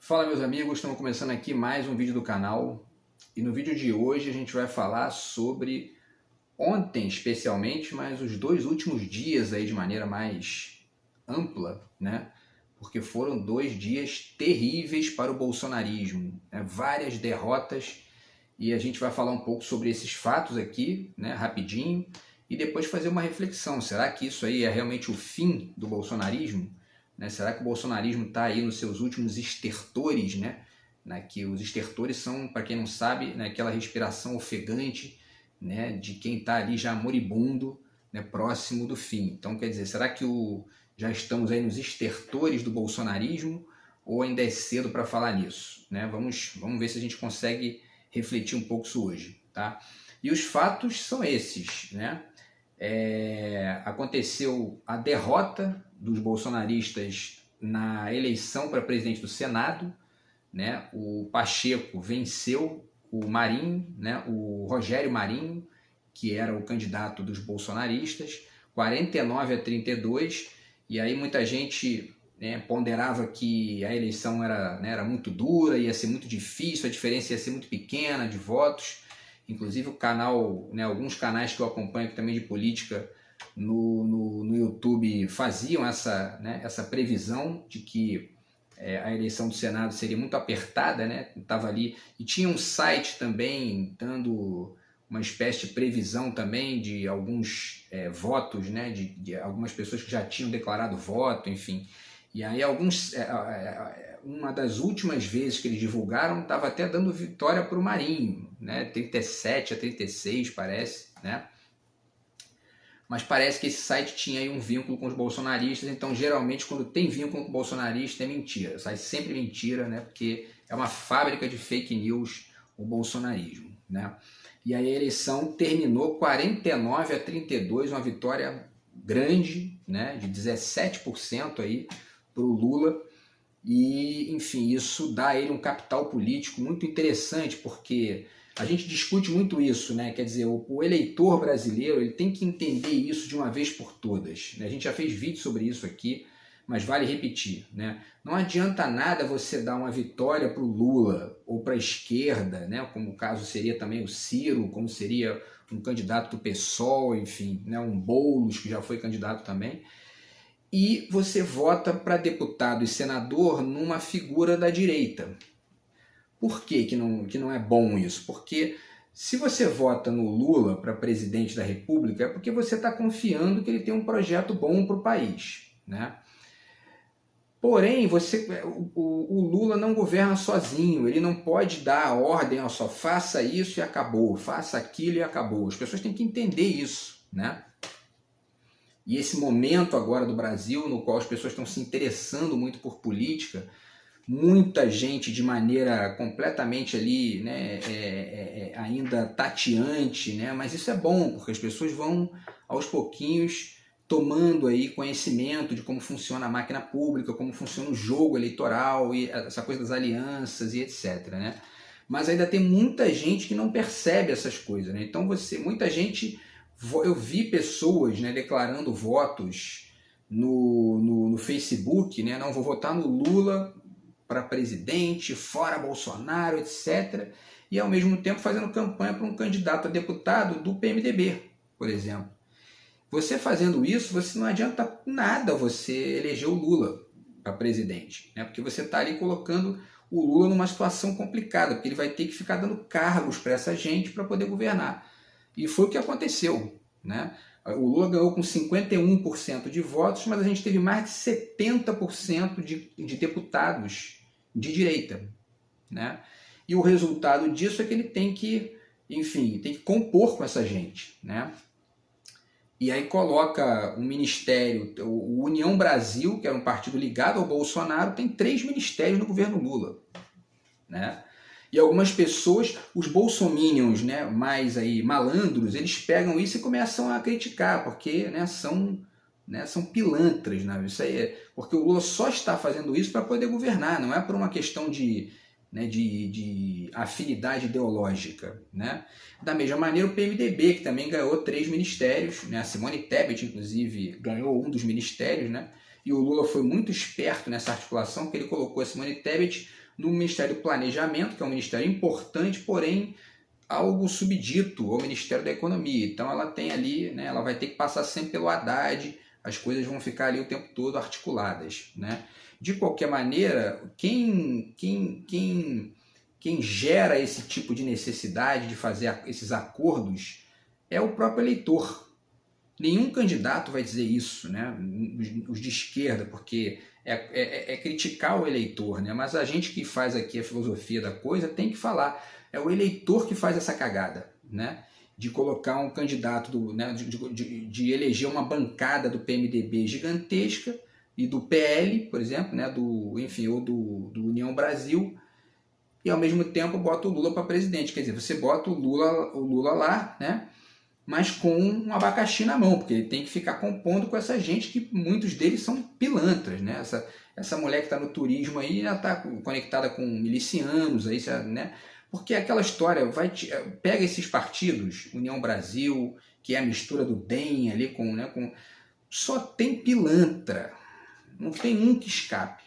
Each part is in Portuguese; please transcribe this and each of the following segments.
Fala meus amigos, estamos começando aqui mais um vídeo do canal e no vídeo de hoje a gente vai falar sobre ontem especialmente, mas os dois últimos dias aí de maneira mais ampla, né? Porque foram 2 dias terríveis para o bolsonarismo, né? Várias derrotas e a gente vai falar um pouco sobre esses fatos aqui, né? Rapidinho e depois fazer uma reflexão. Será que isso aí é realmente o fim do bolsonarismo? Né? Será que o bolsonarismo está aí nos seus últimos estertores, né? Que os estertores são, para quem não sabe, né, aquela respiração ofegante, né, de quem está ali já moribundo, né, próximo do fim. Então, quer dizer, será que já estamos aí nos estertores do bolsonarismo ou ainda é cedo para falar nisso? Né? Vamos ver se a gente consegue refletir um pouco isso hoje. Tá? E os fatos são esses, né? Aconteceu a derrota dos bolsonaristas na eleição para presidente do Senado, né? O Pacheco venceu o Marinho, né? O Rogério Marinho, que era o candidato dos bolsonaristas, 49-32, e aí muita gente, né, ponderava que a eleição era muito dura, ia ser muito difícil, a diferença ia ser muito pequena de votos. Inclusive o canal, né, alguns canais que eu acompanho aqui também de política no YouTube faziam essa previsão de que a eleição do Senado seria muito apertada, né? Tava ali, e tinha um site também dando uma espécie de previsão também de alguns votos, né? De algumas pessoas que já tinham declarado voto, enfim. E aí uma das últimas vezes que eles divulgaram estava até dando vitória para o Marinho, né? 37-36 parece, né? Mas parece que esse site tinha aí um vínculo com os bolsonaristas, então geralmente quando tem vínculo com o bolsonarista é mentira, sai sempre mentira, né? Porque é uma fábrica de fake news o bolsonarismo, né? E aí a eleição terminou 49-32, uma vitória grande, né? De 17% aí para o Lula. E, enfim, isso dá a ele um capital político muito interessante, porque a gente discute muito isso, né? Quer dizer, o eleitor brasileiro ele tem que entender isso de uma vez por todas, né? A gente já fez vídeo sobre isso aqui, mas vale repetir, né? Não adianta nada você dar uma vitória para o Lula ou para a esquerda, né? Como o caso seria também o Ciro, como seria um candidato do PSOL, enfim, né? Um Boulos, que já foi candidato também, e você vota para deputado e senador numa figura da direita. Por que não é bom isso? Porque se você vota no Lula para presidente da República é porque você está confiando que ele tem um projeto bom para o país, né? Porém, o Lula não governa sozinho, ele não pode dar a ordem, ó, só faça isso e acabou, faça aquilo e acabou. As pessoas têm que entender isso, né? E esse momento agora do Brasil, no qual as pessoas estão se interessando muito por política, muita gente de maneira completamente ali, né, ainda tateante, né, mas isso é bom, porque as pessoas vão aos pouquinhos tomando aí conhecimento de como funciona a máquina pública, como funciona o jogo eleitoral, e essa coisa das alianças e etc, né? Mas ainda tem muita gente que não percebe essas coisas, né? Então muita gente... Eu vi pessoas, né, declarando votos no Facebook, né, não vou votar no Lula para presidente, fora Bolsonaro, etc. E ao mesmo tempo fazendo campanha para um candidato a deputado do PMDB, por exemplo. Você fazendo isso, você não adianta nada você eleger o Lula para presidente, né, porque você está ali colocando o Lula numa situação complicada, porque ele vai ter que ficar dando cargos para essa gente para poder governar. E foi o que aconteceu, né? O Lula ganhou com 51% de votos, mas a gente teve mais de 70% de deputados de direita, né? E o resultado disso é que ele tem que, enfim, tem que compor com essa gente, né? E aí coloca um ministério, o União Brasil, que era um partido ligado ao Bolsonaro, tem 3 ministérios no governo Lula, né? E algumas pessoas, os bolsominions, né, mais aí malandros, eles pegam isso e começam a criticar, porque, né, são pilantras, né? Isso aí porque o Lula só está fazendo isso para poder governar, não é por uma questão de afinidade ideológica, né? Da mesma maneira o PMDB, que também ganhou 3 ministérios, né? A Simone Tebet, inclusive, ganhou um dos ministérios, né? E o Lula foi muito esperto nessa articulação, que ele colocou a Simone Tebet no Ministério do Planejamento, que é um ministério importante, porém algo subdito ao Ministério da Economia. Então ela tem ali, né, ela vai ter que passar sempre pelo Haddad, as coisas vão ficar ali o tempo todo articuladas, né? De qualquer maneira, quem gera esse tipo de necessidade de fazer esses acordos é o próprio eleitor. Nenhum candidato vai dizer isso, né? Os de esquerda, porque é criticar o eleitor, né? Mas a gente que faz aqui a filosofia da coisa tem que falar. É o eleitor que faz essa cagada, né? De colocar um candidato, né? de eleger uma bancada do PMDB gigantesca e do PL, por exemplo, né? Ou do União Brasil, e ao mesmo tempo bota o Lula para presidente. Quer dizer, você bota o Lula lá, né? Mas com um abacaxi na mão, porque ele tem que ficar compondo com essa gente que muitos deles são pilantras, né? Essa mulher que está no turismo aí já está conectada com milicianos, aí, né? Porque aquela história, pega esses partidos, União Brasil, que é a mistura do DEM ali só tem pilantra, não tem um que escape.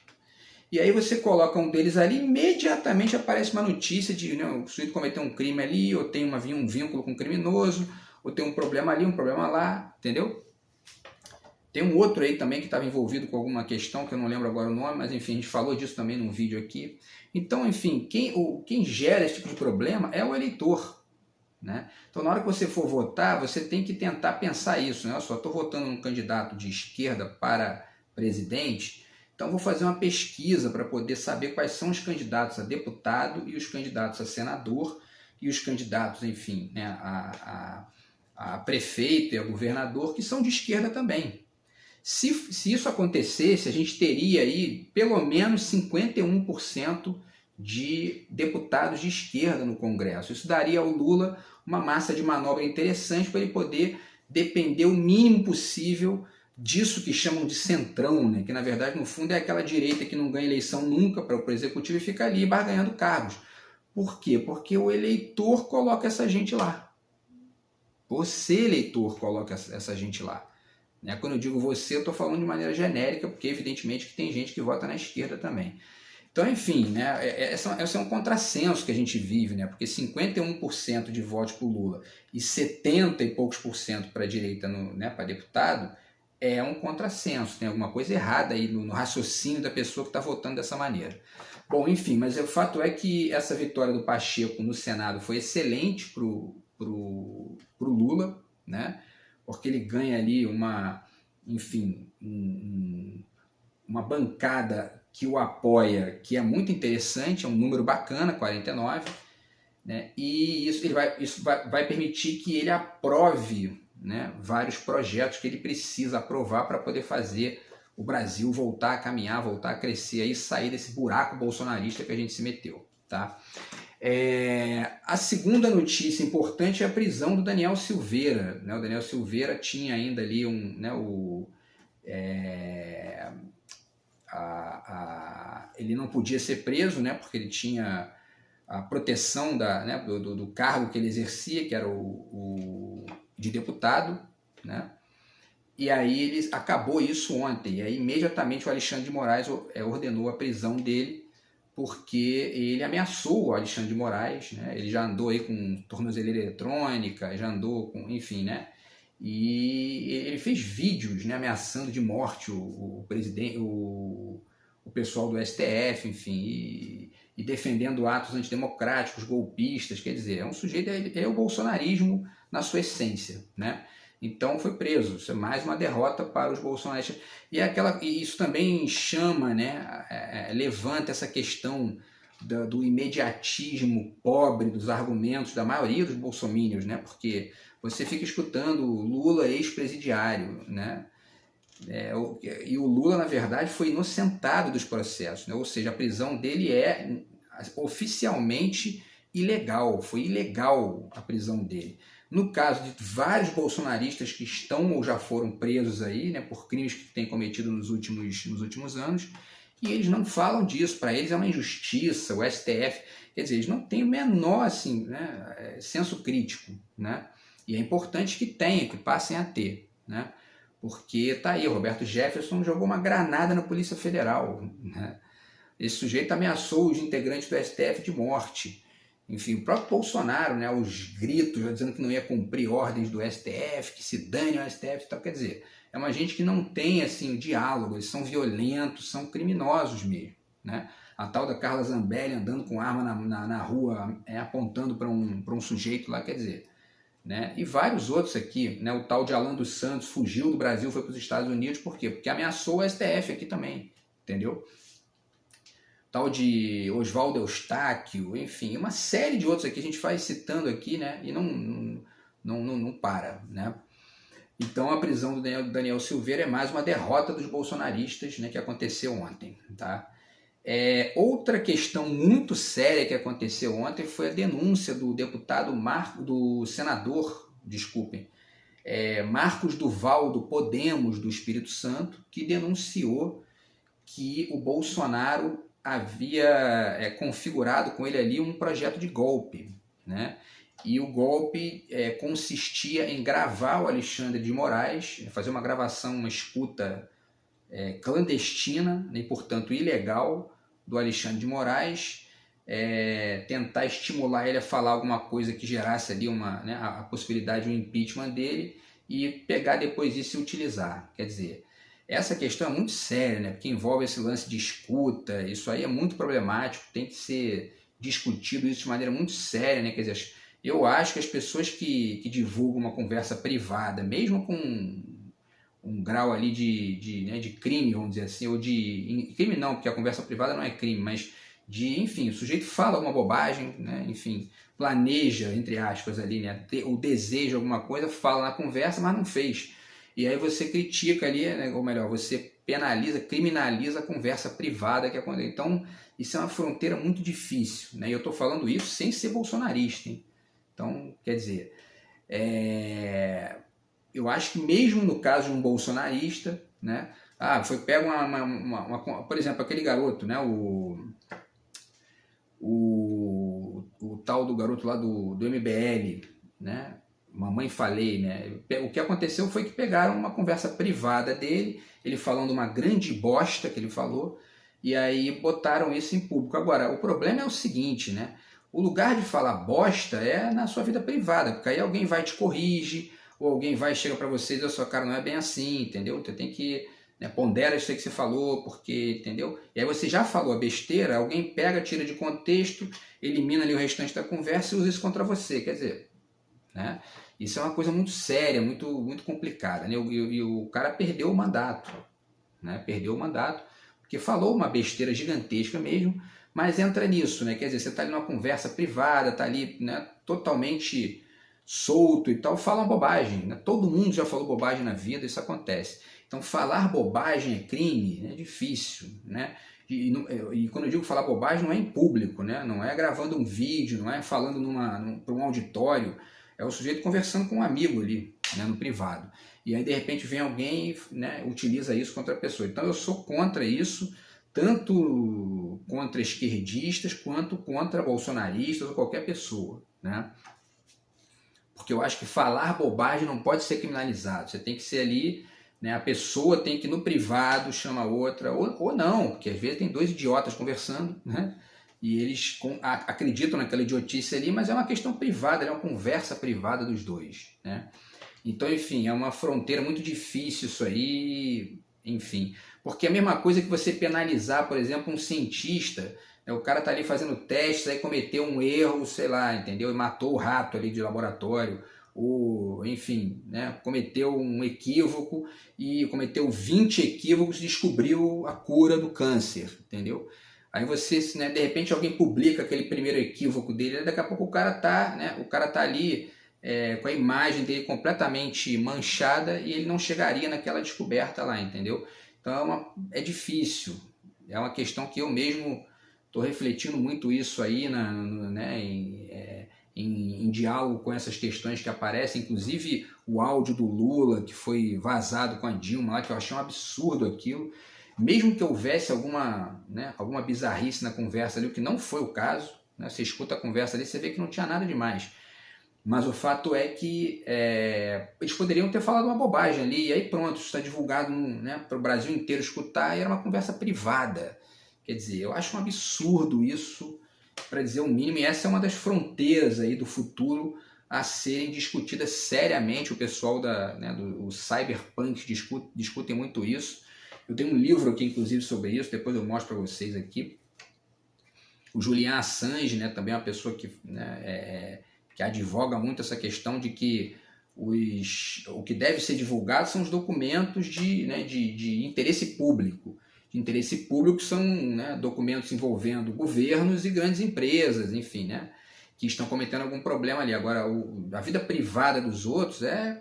E aí você coloca um deles ali, imediatamente aparece uma notícia de, né, o sujeito cometeu um crime ali, ou tem um vínculo com um criminoso, ou tem um problema ali, um problema lá, entendeu? Tem um outro aí também que estava envolvido com alguma questão, que eu não lembro agora o nome, mas enfim, a gente falou disso também num vídeo aqui. Então, enfim, quem gera esse tipo de problema é o eleitor, né? Então, na hora que você for votar, você tem que tentar pensar isso, né? Eu só estou votando um candidato de esquerda para presidente, então vou fazer uma pesquisa para poder saber quais são os candidatos a deputado e os candidatos a senador e os candidatos, enfim, né, a prefeito e a governador, que são de esquerda também. Se isso acontecesse, a gente teria aí pelo menos 51% de deputados de esquerda no Congresso. Isso daria ao Lula uma massa de manobra interessante para ele poder depender o mínimo possível disso que chamam de centrão, né? Que na verdade no fundo é aquela direita que não ganha eleição nunca para o executivo e fica ali barganhando cargos. Por quê? Porque o eleitor coloca essa gente lá. Você, eleitor, coloca essa gente lá. Quando eu digo você, eu estou falando de maneira genérica, porque evidentemente que tem gente que vota na esquerda também. Então, enfim, né, esse é um contrassenso que a gente vive, né, porque 51% de votos para o Lula e 70 e poucos por cento para a direita, né, para deputado, é um contrassenso, tem alguma coisa errada aí no raciocínio da pessoa que está votando dessa maneira. Bom, enfim, mas o fato é que essa vitória do Pacheco no Senado foi excelente para o Lula, né? Porque ele ganha ali uma bancada que o apoia, que é muito interessante, é um número bacana, 49, né? E isso vai permitir que ele aprove, né, vários projetos que ele precisa aprovar para poder fazer o Brasil voltar a caminhar, voltar a crescer e sair desse buraco bolsonarista que a gente se meteu, tá? A segunda notícia importante é a prisão do Daniel Silveira, né? O Daniel Silveira tinha ainda ali ele não podia ser preso, né, porque ele tinha a proteção do cargo que ele exercia, que era o de deputado, né? E aí ele acabou isso ontem, e aí imediatamente o Alexandre de Moraes ordenou a prisão dele, porque ele ameaçou o Alexandre de Moraes, né? Ele já andou aí com tornozeleira eletrônica, já andou com, enfim, né? E ele fez vídeos, né, ameaçando de morte o presidente, o pessoal do STF, enfim, e defendendo atos antidemocráticos, golpistas, quer dizer, é um sujeito, é o bolsonarismo na sua essência, né? Então foi preso. Isso é mais uma derrota para os bolsonaristas. E isso também chama, né, levanta essa questão do imediatismo pobre dos argumentos da maioria dos bolsomínios, né? Porque você fica escutando Lula ex-presidiário, né? E o Lula, na verdade, foi inocentado dos processos, né? Ou seja, a prisão dele é oficialmente ilegal, foi ilegal a prisão dele. No caso de vários bolsonaristas que estão ou já foram presos aí, né, por crimes que têm cometido nos últimos anos, e eles não falam disso, para eles é uma injustiça, o STF, quer dizer, eles não têm o menor assim, né, senso crítico, né? E é importante que tenham, que passem a ter, né? Porque tá aí, o Roberto Jefferson jogou uma granada na Polícia Federal, né? esse sujeito ameaçou os integrantes do STF de morte. Enfim, o próprio Bolsonaro, né, os gritos, dizendo que não ia cumprir ordens do STF, que se dane o STF e tal. Quer dizer, é uma gente que não tem assim, o diálogo, eles são violentos, são criminosos mesmo. Né? A tal da Carla Zambelli andando com arma na rua, apontando para um sujeito lá, quer dizer. Né? E vários outros aqui, né? O tal de Alan dos Santos fugiu do Brasil, foi para os Estados Unidos, por quê? Porque ameaçou o STF aqui também, entendeu? Tal de Oswaldo Eustáquio, enfim, uma série de outros aqui, a gente vai citando aqui, né? E não para, né? Então a prisão do Daniel Silveira é mais uma derrota dos bolsonaristas, né, que aconteceu ontem, tá? Outra questão muito séria que aconteceu ontem foi a denúncia do senador, Marcos Duval, do Podemos, do Espírito Santo, que denunciou que o Bolsonaro havia configurado com ele ali um projeto de golpe, né? E o golpe consistia em gravar o Alexandre de Moraes, fazer uma gravação, uma escuta clandestina e, portanto, ilegal do Alexandre de Moraes, tentar estimular ele a falar alguma coisa que gerasse ali a possibilidade de um impeachment dele e pegar depois isso e utilizar. Quer dizer, essa questão é muito séria, né? Porque envolve esse lance de escuta, isso aí é muito problemático, tem que ser discutido isso de maneira muito séria, né? Quer dizer, eu acho que as pessoas que divulgam uma conversa privada, mesmo com um grau ali de crime, vamos dizer assim, ou de... crime não, porque a conversa privada não é crime, mas enfim, o sujeito fala alguma bobagem, né? Enfim, planeja, entre aspas, ali, né? Ou deseja alguma coisa, fala na conversa, mas não fez. E aí você critica ali, né? Ou melhor, você penaliza, criminaliza a conversa privada que acontece. Então, isso é uma fronteira muito difícil, né? E eu estou falando isso sem ser bolsonarista, hein? Então, quer dizer, eu acho que mesmo no caso de um bolsonarista, né? Foi pego por exemplo, aquele garoto, né? O tal do garoto lá do MBL, né? Mamãe Falei, né? O que aconteceu foi que pegaram uma conversa privada dele, ele falando uma grande bosta que ele falou, e aí botaram isso em público. Agora, o problema é o seguinte, né? O lugar de falar bosta é na sua vida privada, porque aí alguém vai te corrige, ou alguém chega para você e diz, a sua cara não é bem assim, entendeu? Você tem que, né, pondera isso aí que você falou, porque, entendeu? E aí você já falou a besteira, alguém pega, tira de contexto, elimina ali o restante da conversa e usa isso contra você, quer dizer, né? Isso é uma coisa muito séria, muito, muito complicada, né? E o cara perdeu o mandato, né? Perdeu o mandato, porque falou uma besteira gigantesca mesmo, mas entra nisso, né? Quer dizer, você está ali numa conversa privada, está ali, né, totalmente solto e tal, fala uma bobagem, né? Todo mundo já falou bobagem na vida, isso acontece. Então falar bobagem é crime, é difícil, né? E quando eu digo falar bobagem, não é em público, né? Não é gravando um vídeo, não é falando para um auditório, é o sujeito conversando com um amigo ali, né, no privado. E aí de repente vem alguém e, né, utiliza isso contra a pessoa. Então eu sou contra isso, tanto contra esquerdistas quanto contra bolsonaristas ou qualquer pessoa, né? Porque eu acho que falar bobagem não pode ser criminalizado. Você tem que ser ali, né, a pessoa tem que ir no privado, chama outra, ou não, porque às vezes tem dois idiotas conversando, né? E eles acreditam naquela idiotice ali, mas é uma questão privada, é uma conversa privada dos dois, né? Então, enfim, é uma fronteira muito difícil isso aí, enfim. Porque é a mesma coisa que você penalizar, por exemplo, um cientista, né? O cara tá ali fazendo testes, aí cometeu um erro, sei lá, entendeu? E matou o rato ali de laboratório, ou, enfim, né? Cometeu um equívoco e cometeu 20 equívocos e descobriu a cura do câncer, entendeu? Aí você, né, de repente alguém publica aquele primeiro equívoco dele, daqui a pouco o cara tá ali com a imagem dele completamente manchada e ele não chegaria naquela descoberta lá, entendeu? Então é difícil, é uma questão que eu mesmo estou refletindo muito isso aí, né, em diálogo com essas questões que aparecem, inclusive o áudio do Lula que foi vazado com a Dilma lá, que eu achei um absurdo aquilo. Mesmo que houvesse alguma bizarrice na conversa ali, o que não foi o caso, né? Você escuta a conversa ali, você vê que não tinha nada demais. Mas o fato é que eles poderiam ter falado uma bobagem ali, e aí pronto, isso está divulgado, né, para o Brasil inteiro escutar, e era uma conversa privada. Quer dizer, eu acho um absurdo isso, para dizer o mínimo, e essa é uma das fronteiras aí do futuro a serem discutidas seriamente. O pessoal do cyberpunk discutem muito isso. Eu tenho um livro aqui, inclusive, sobre isso, depois eu mostro para vocês aqui. O Julian Assange, né, também é uma pessoa que, né, que advoga muito essa questão de que o que deve ser divulgado são os documentos de interesse público. De interesse público são, né, documentos envolvendo governos e grandes empresas, enfim, né, que estão cometendo algum problema ali. Agora, a vida privada dos outros é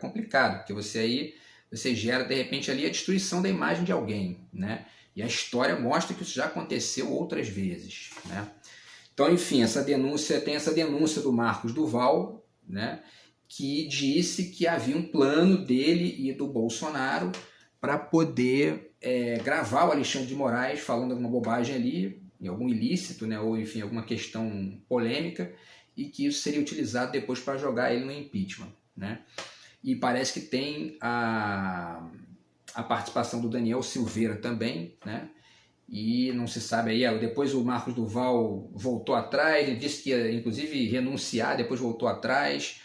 complicado, porque você gera, de repente, ali a destruição da imagem de alguém, né? E a história mostra que isso já aconteceu outras vezes, né? Então, enfim, tem essa denúncia do Marcos Duval, né, que disse que havia um plano dele e do Bolsonaro para poder gravar o Alexandre de Moraes falando alguma bobagem ali, em algum ilícito, né, ou enfim, alguma questão polêmica, e que isso seria utilizado depois para jogar ele no impeachment, né? E parece que tem a participação do Daniel Silveira também, né? E não se sabe aí, depois o Marcos Duval voltou atrás, ele disse que ia inclusive renunciar, depois voltou atrás.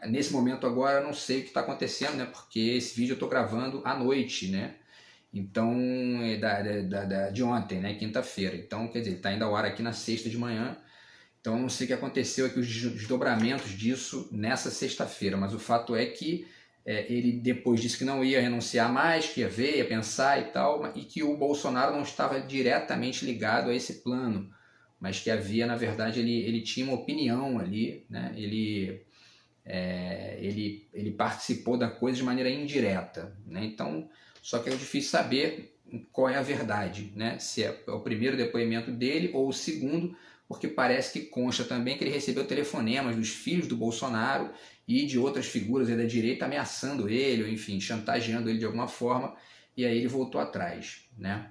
Nesse momento agora não sei o que está acontecendo, né? Porque esse vídeo eu estou gravando à noite, né? Então, de ontem, né? Quinta-feira. Então, quer dizer, está indo ao ar aqui na sexta de manhã. Então, não sei o que aconteceu aqui, os desdobramentos disso nessa sexta-feira, mas o fato é que ele depois disse que não ia renunciar mais, que ia ver, ia pensar e tal, e que o Bolsonaro não estava diretamente ligado a esse plano, mas que havia, na verdade, ele tinha uma opinião ali, né? Ele participou da coisa de maneira indireta, né? Então, só que é difícil saber qual é a verdade, né? Se é o primeiro depoimento dele ou o segundo, porque parece que consta também que ele recebeu telefonemas dos filhos do Bolsonaro e de outras figuras da direita ameaçando ele, ou enfim, chantageando ele de alguma forma, e aí ele voltou atrás, né?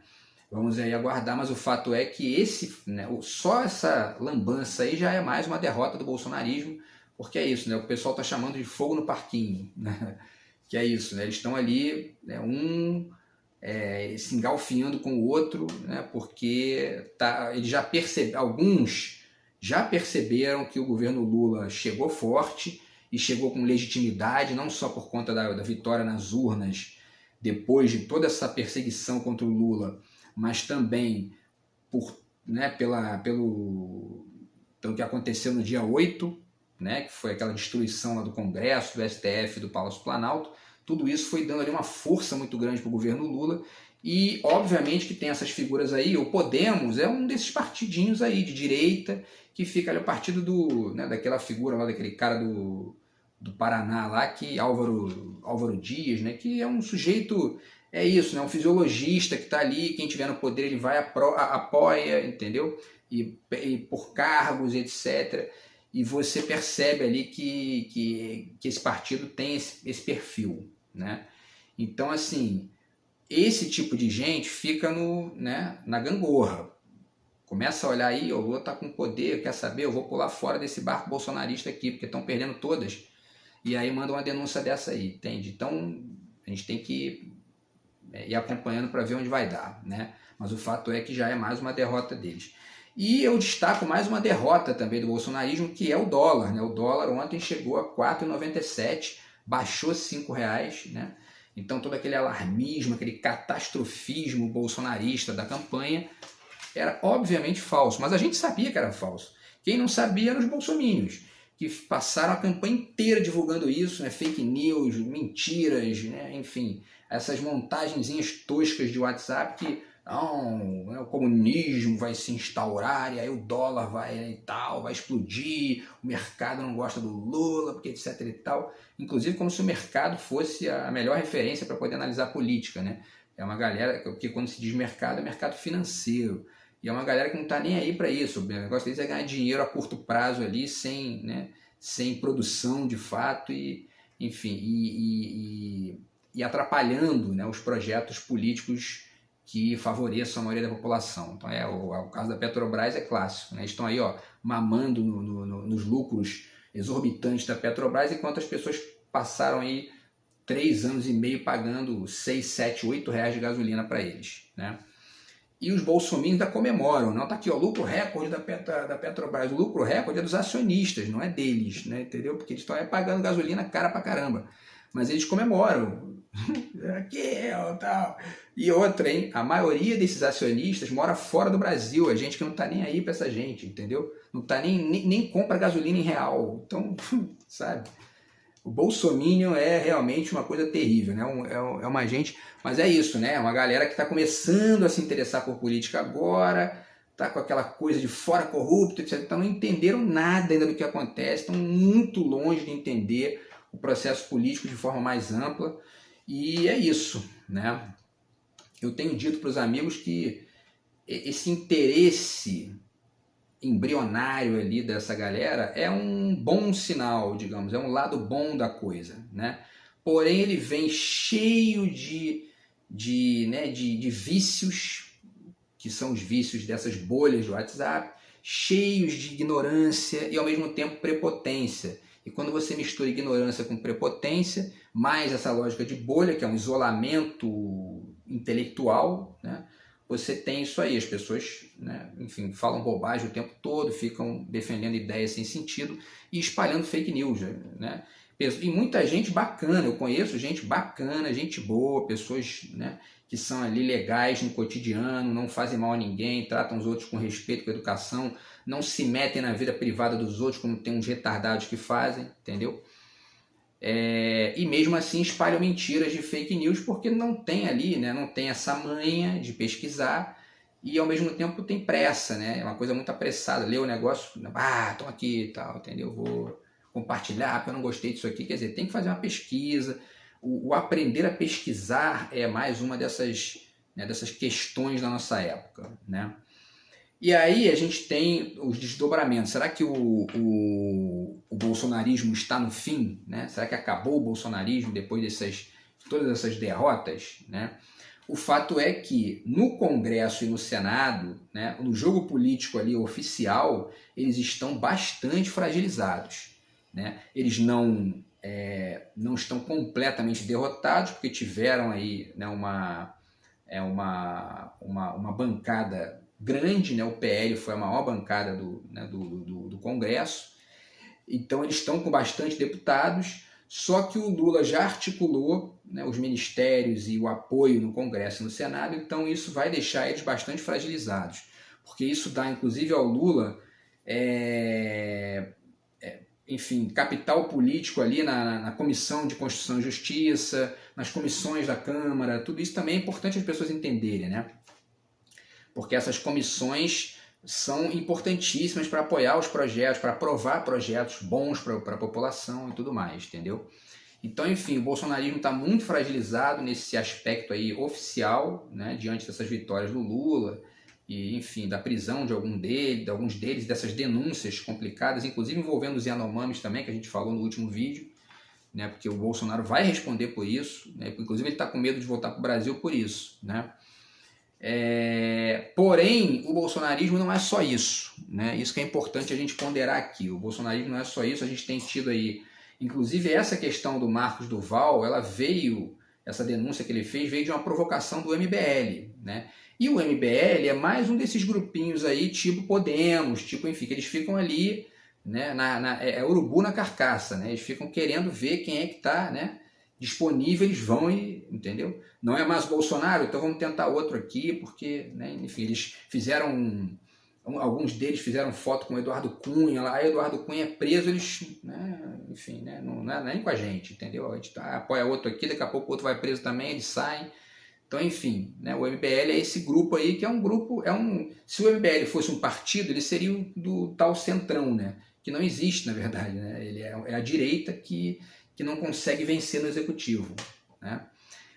Vamos aí aguardar, mas o fato é que só essa lambança aí já é mais uma derrota do bolsonarismo, porque é isso, né? O pessoal está chamando de fogo no parquinho, né? Que é isso, né? Eles estão ali, né, se engalfinhando com o outro, né? Porque alguns já perceberam que o governo Lula chegou forte e chegou com legitimidade, não só por conta da vitória nas urnas, depois de toda essa perseguição contra o Lula, mas também pelo que aconteceu no dia 8, né, que foi aquela destruição lá do Congresso, do STF, do Palácio Planalto. Tudo isso foi dando ali uma força muito grande para o governo Lula, e obviamente que tem essas figuras aí. O Podemos é um desses partidinhos aí de direita, que fica ali o partido daquela figura lá, daquele cara do Paraná lá, que Álvaro Dias, né, que é um sujeito, né, um fisiologista que está ali, quem tiver no poder ele vai, apoia, entendeu? E por cargos, etc., e você percebe ali que esse partido tem esse perfil, né? Então, assim, esse tipo de gente fica na gangorra. Começa a olhar aí, o Lula está com poder, quer saber, eu vou pular fora desse barco bolsonarista aqui, porque estão perdendo todas. E aí manda uma denúncia dessa aí, entende? Então, a gente tem que ir acompanhando para ver onde vai dar, né? Mas o fato é que já é mais uma derrota deles. E eu destaco mais uma derrota também do bolsonarismo, que é o dólar, né? O dólar ontem chegou a R$ 4,97, baixou R$ 5,00, né? Então todo aquele alarmismo, aquele catastrofismo bolsonarista da campanha era obviamente falso, mas a gente sabia que era falso. Quem não sabia eram os bolsominions, que passaram a campanha inteira divulgando isso, né? Fake news, mentiras, né? Enfim, essas montagenzinhas toscas de WhatsApp que não, o comunismo vai se instaurar e aí o dólar vai explodir, o mercado não gosta do Lula, porque etc e tal. Inclusive como se o mercado fosse a melhor referência para poder analisar política, né? É uma galera, porque quando se diz mercado, é mercado financeiro. E é uma galera que não está nem aí para isso. O negócio deles é ganhar dinheiro a curto prazo ali, sem produção de fato, e enfim, e atrapalhando, né, os projetos políticos que favoreçam a maioria da população. Então o caso da Petrobras é clássico, né? Eles estão aí mamando nos lucros exorbitantes da Petrobras, enquanto as pessoas passaram aí 3 anos e meio pagando 6, 7, 8 reais de gasolina para eles, né? E os bolsominions ainda comemoram. Não, tá aqui, ó, lucro recorde da Petrobras. O lucro recorde é dos acionistas, não é deles, né? Entendeu? Porque eles estão pagando gasolina cara pra caramba. Mas eles comemoram. Aqui, ó, tal. E outra, hein? A maioria desses acionistas mora fora do Brasil. É gente que não tá nem aí pra essa gente, entendeu? Não tá nem compra gasolina em real. Então, sabe? O bolsominion é realmente uma coisa terrível, né? É uma gente... Mas é isso, né? É uma galera que está começando a se interessar por política agora, tá com aquela coisa de fora corrupto, etc. Então não entenderam nada ainda do que acontece, estão muito longe de entender o processo político de forma mais ampla. E é isso, né? Eu tenho dito para os amigos que esse interesse embrionário ali dessa galera é um bom sinal, digamos, é um lado bom da coisa, né? Porém, ele vem cheio de vícios, que são os vícios dessas bolhas do WhatsApp, cheios de ignorância e, ao mesmo tempo, prepotência. E quando você mistura ignorância com prepotência, mais essa lógica de bolha, que é um isolamento intelectual, né? Você tem isso aí, as pessoas, né, enfim, falam bobagem o tempo todo, ficam defendendo ideias sem sentido e espalhando fake news, né? E muita gente bacana, eu conheço gente bacana, gente boa, pessoas, né, que são ali legais no cotidiano, não fazem mal a ninguém, tratam os outros com respeito, com educação, não se metem na vida privada dos outros como tem uns retardados que fazem, entendeu? E mesmo assim espalham mentiras de fake news porque não tem ali, né, não tem essa manha de pesquisar e ao mesmo tempo tem pressa, né? É uma coisa muito apressada, lê o negócio, estão aqui e tal, entendeu? Vou compartilhar porque eu não gostei disso aqui, quer dizer, tem que fazer uma pesquisa. O aprender a pesquisar é mais uma dessas questões da nossa época, né? E aí a gente tem os desdobramentos. Será que o bolsonarismo está no fim? Né? Será que acabou o bolsonarismo depois de todas essas derrotas? Né? O fato é que no Congresso e no Senado, né, no jogo político ali oficial, eles estão bastante fragilizados. Né? Eles não estão completamente derrotados, porque tiveram aí, né, uma bancada grande, né? O PL foi a maior bancada do Congresso, então eles estão com bastante deputados, só que o Lula já articulou, né, os ministérios e o apoio no Congresso e no Senado, então isso vai deixar eles bastante fragilizados, porque isso dá inclusive ao Lula enfim, capital político ali na Comissão de Constituição e Justiça, nas comissões da Câmara, tudo isso também é importante as pessoas entenderem, né? Porque essas comissões são importantíssimas para apoiar os projetos, para aprovar projetos bons para a população e tudo mais, entendeu? Então, enfim, o bolsonarismo está muito fragilizado nesse aspecto aí oficial, né, diante dessas vitórias do Lula e, enfim, da prisão de alguns deles, dessas denúncias complicadas, inclusive envolvendo os Yanomamis também, que a gente falou no último vídeo, né, porque o Bolsonaro vai responder por isso, né, inclusive ele está com medo de voltar para o Brasil por isso, né? Porém, o bolsonarismo não é só isso, né? Isso que é importante a gente ponderar aqui. O bolsonarismo não é só isso, a gente tem tido aí, inclusive essa questão do Marcos Duval, essa denúncia que ele fez veio de uma provocação do MBL, né? E o MBL é mais um desses grupinhos aí, tipo Podemos, tipo, enfim, que eles ficam ali, né, é urubu na carcaça, né? Eles ficam querendo ver quem é que está, né, disponível, eles vão e, entendeu? Não é mais o Bolsonaro, então vamos tentar outro aqui, porque, né, enfim, eles fizeram, alguns deles fizeram foto com o Eduardo Cunha, lá, aí o Eduardo Cunha é preso, eles, né, enfim, né, não é nem com a gente, entendeu? A gente apoia outro aqui, daqui a pouco o outro vai preso também, eles saem. Então, enfim, né, o MBL é esse grupo aí, que é um grupo, se o MBL fosse um partido, ele seria do tal centrão, né, que não existe, na verdade, né, ele é a direita que não consegue vencer no executivo, né?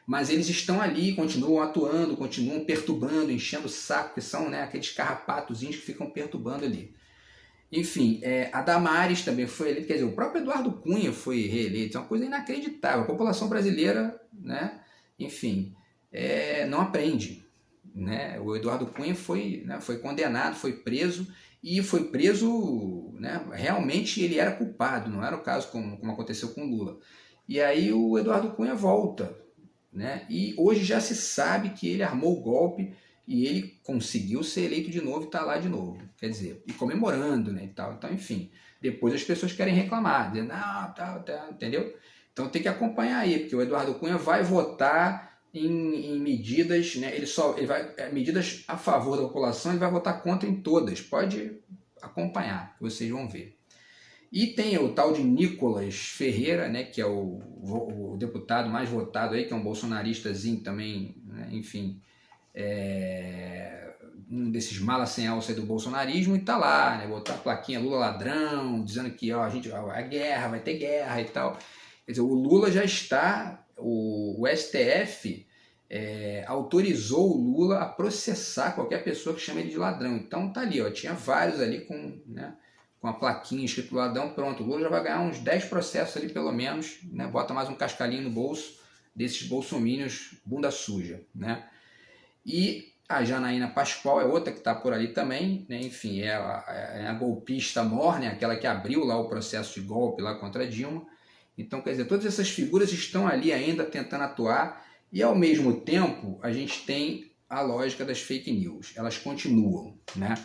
Mas eles estão ali, continuam atuando, continuam perturbando, enchendo o saco, que são, né, aqueles carrapatozinhos que ficam perturbando ali. Enfim, a Damares também foi eleita, quer dizer, o próprio Eduardo Cunha foi reeleito, é uma coisa inacreditável. A população brasileira, né, enfim, não aprende, né? O Eduardo Cunha foi condenado, foi preso, e foi preso, né, realmente ele era culpado, não era o caso como aconteceu com o Lula. E aí o Eduardo Cunha volta, né, e hoje já se sabe que ele armou o golpe, e ele conseguiu ser eleito de novo e está lá de novo, quer dizer, e comemorando, né, e tal. Então, enfim, depois as pessoas querem reclamar, dizendo, não, tal, entendeu? Então tem que acompanhar aí, porque o Eduardo Cunha vai votar em medidas, né, ele vai, medidas a favor da população, ele vai votar contra em todas, pode acompanhar, que vocês vão ver. E tem o tal de Nicolas Ferreira, né, que é o deputado mais votado aí, que é um bolsonaristazinho também, né, enfim, um desses malas sem alça do bolsonarismo, e tá lá, né, botar a plaquinha Lula ladrão, dizendo que ó, a guerra, vai ter guerra e tal. Quer dizer, o Lula já está, o STF autorizou o Lula a processar qualquer pessoa que chame ele de ladrão. Então tá ali, ó, tinha vários ali com, né, com a plaquinha escrito ladrão, pronto, o Lula já vai ganhar uns 10 processos ali pelo menos, né, bota mais um cascalhinho no bolso desses bolsomínios bunda suja, né. E a Janaína Pascoal é outra que está por ali também, né? Enfim, é a golpista mor, né? Aquela que abriu lá o processo de golpe lá contra a Dilma. Então, quer dizer, todas essas figuras estão ali ainda tentando atuar e, ao mesmo tempo, a gente tem a lógica das fake news. Elas continuam, né?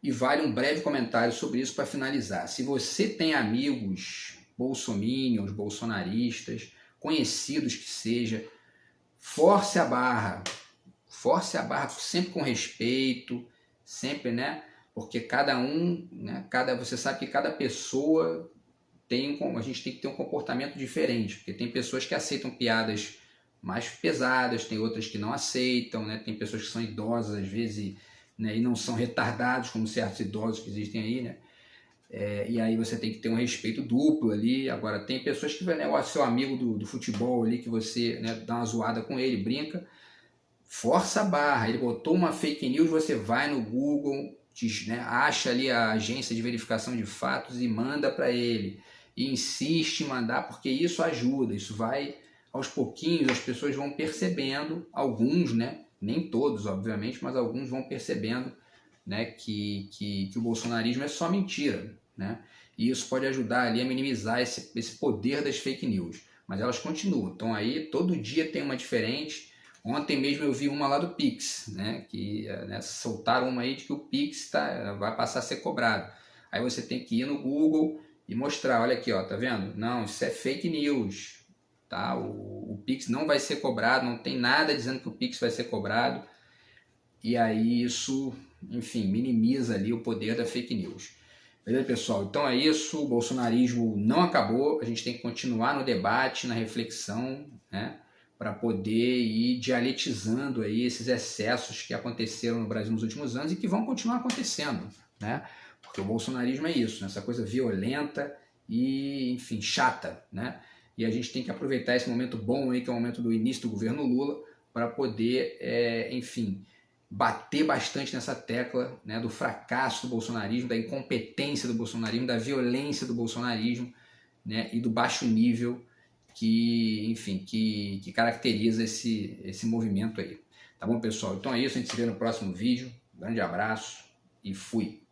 E vale um breve comentário sobre isso para finalizar. Se você tem amigos bolsominions, bolsonaristas, conhecidos que seja, force a barra sempre com respeito, sempre, né? Porque cada um, né? Você sabe que cada pessoa a gente tem que ter um comportamento diferente, porque tem pessoas que aceitam piadas mais pesadas, tem outras que não aceitam, né? Tem pessoas que são idosas às vezes, né? E não são retardados como certos idosos que existem aí, né? E aí você tem que ter um respeito duplo ali. Agora tem pessoas que, né, o seu amigo do futebol ali, que você, né, dá uma zoada com ele, brinca, força a barra, ele botou uma fake news, você vai no Google, né, acha ali a agência de verificação de fatos e manda para ele, e insiste em mandar, porque isso ajuda, isso vai aos pouquinhos, as pessoas vão percebendo, alguns, né, nem todos obviamente, mas alguns vão percebendo, né, que o bolsonarismo é só mentira, né, e isso pode ajudar ali a minimizar esse poder das fake news, mas elas continuam, então aí todo dia tem uma diferente. Ontem mesmo eu vi uma lá do Pix, né, que, né, soltaram uma aí de que o Pix vai passar a ser cobrado. Aí você tem que ir no Google e mostrar, olha aqui, ó, tá vendo? Não, isso é fake news, tá? O Pix não vai ser cobrado, não tem nada dizendo que o Pix vai ser cobrado. E aí isso, enfim, minimiza ali o poder da fake news. Beleza, pessoal? Então é isso, o bolsonarismo não acabou, a gente tem que continuar no debate, na reflexão, né, para poder ir dialetizando aí esses excessos que aconteceram no Brasil nos últimos anos e que vão continuar acontecendo, né? Porque o bolsonarismo é isso, né? Essa coisa violenta e, enfim, chata, né? E a gente tem que aproveitar esse momento bom aí, que é o momento do início do governo Lula, para poder, enfim, bater bastante nessa tecla, né, do fracasso do bolsonarismo, da incompetência do bolsonarismo, da violência do bolsonarismo, né, e do baixo nível que, enfim, que caracteriza esse movimento aí. Tá bom, pessoal? Então é isso, a gente se vê no próximo vídeo. Grande abraço e fui!